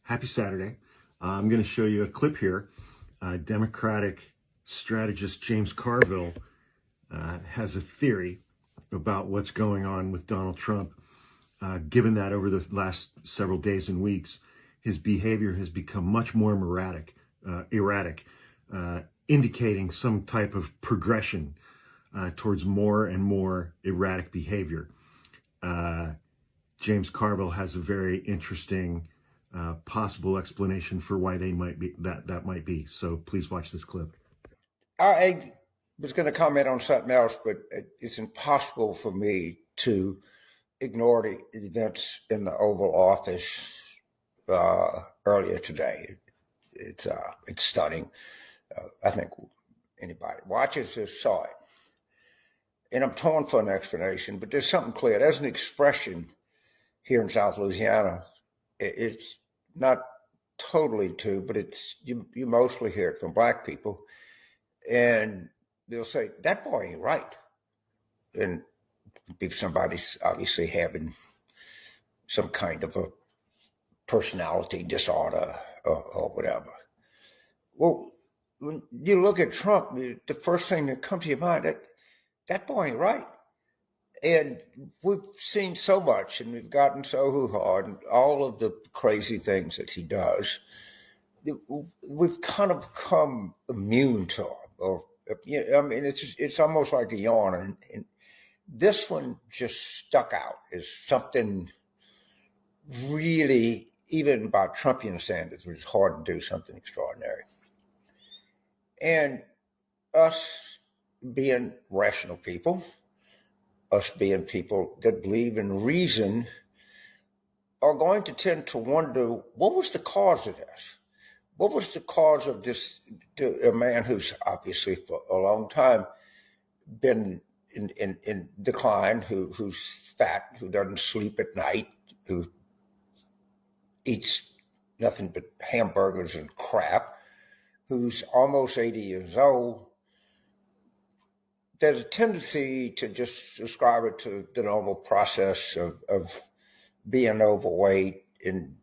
Happy Saturday. I'm going to show you a clip here. Democratic strategist James Carville has a theory about what's going on with Donald Trump, given that over the last several days and weeks, his behavior has become much more erratic, indicating some type of progression towards more and more erratic behavior. James Carville has a very interesting possible explanation for why they might be that might be. So please watch this clip. I was going to comment on something else, but it's impossible for me to ignore the events in the Oval Office earlier today. It's stunning. I think anybody watches this saw it. And I'm torn for an explanation, but there's something clear. There's an expression here in South Louisiana. It's not totally true, but it's you mostly hear it from Black people. And they'll say, that boy ain't right. And if somebody's obviously having some kind of a personality disorder or whatever. Well, when you look at Trump, the first thing that comes to your mind, that boy ain't right. And we've seen so much, and we've gotten so hoo-ha, and all of the crazy things that he does, we've kind of become immune to him. Or, I mean, it's almost like a yawn. And this one just stuck out as something really, even by Trumpian standards, was hard to do something extraordinary. And us being rational people, us being people that believe in reason, are going to tend to wonder, what was the cause of this? What was the cause of this? A man who's obviously for a long time been in decline, who's fat, who doesn't sleep at night, who eats nothing but hamburgers and crap, who's almost 80 years old. There's a tendency to just ascribe it to the normal process of being overweight and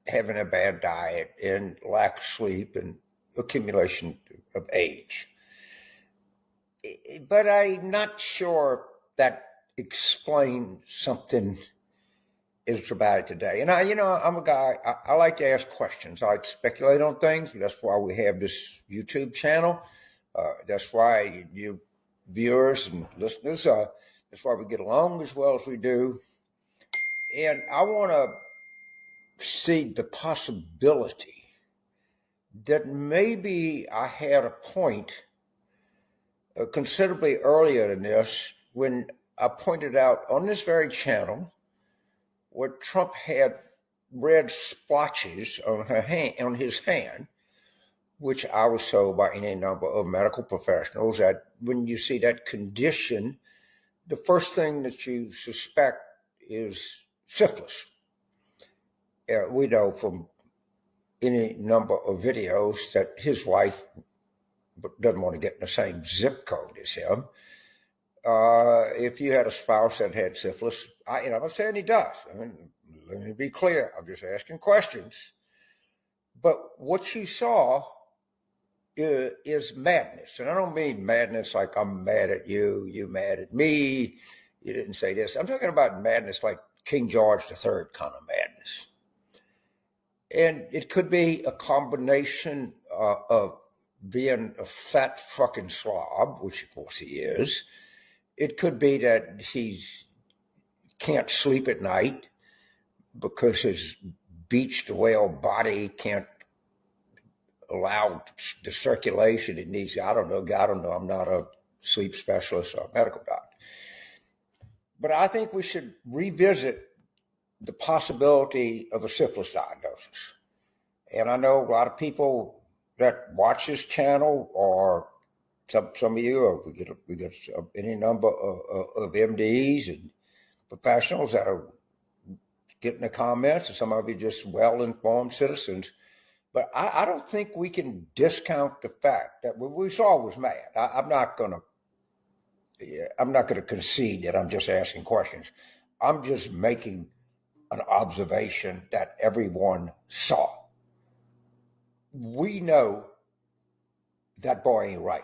having a bad diet and lack of sleep and accumulation of age. But I'm not sure that explains something as dramatic today. And I'm a guy, I like to ask questions. I like to speculate on things. That's why we have this YouTube channel. That's why you viewers and listeners, that's why we get along as well as we do. And I want to see the possibility that maybe I had a point considerably earlier than this when I pointed out on this very channel where Trump had red splotches on his hand, which I was told by any number of medical professionals that when you see that condition, the first thing that you suspect is syphilis. We know from any number of videos that his wife doesn't want to get in the same zip code as him. If you had a spouse that had syphilis, I'm not saying he does. I mean, let me be clear. I'm just asking questions. But what you saw is madness. And I don't mean madness like I'm mad at you, you mad at me, you didn't say this. I'm talking about madness like King George III kind of madness. And it could be a combination of being a fat fucking slob, which of course he is. It could be that he can't sleep at night because his beached whale body can't allow the circulation it needs. I don't know. I'm not a sleep specialist or a medical doctor. But I think we should revisit the possibility of a syphilis diagnosis. And I know a lot of people that watch this channel, or some of you, or we get any number of MDs and professionals that are getting the comments, and some of you just well-informed citizens. But I don't think we can discount the fact that what we saw was mad. I'm not going to concede that I'm just asking questions. I'm just making an observation that everyone saw. We know that boy ain't right.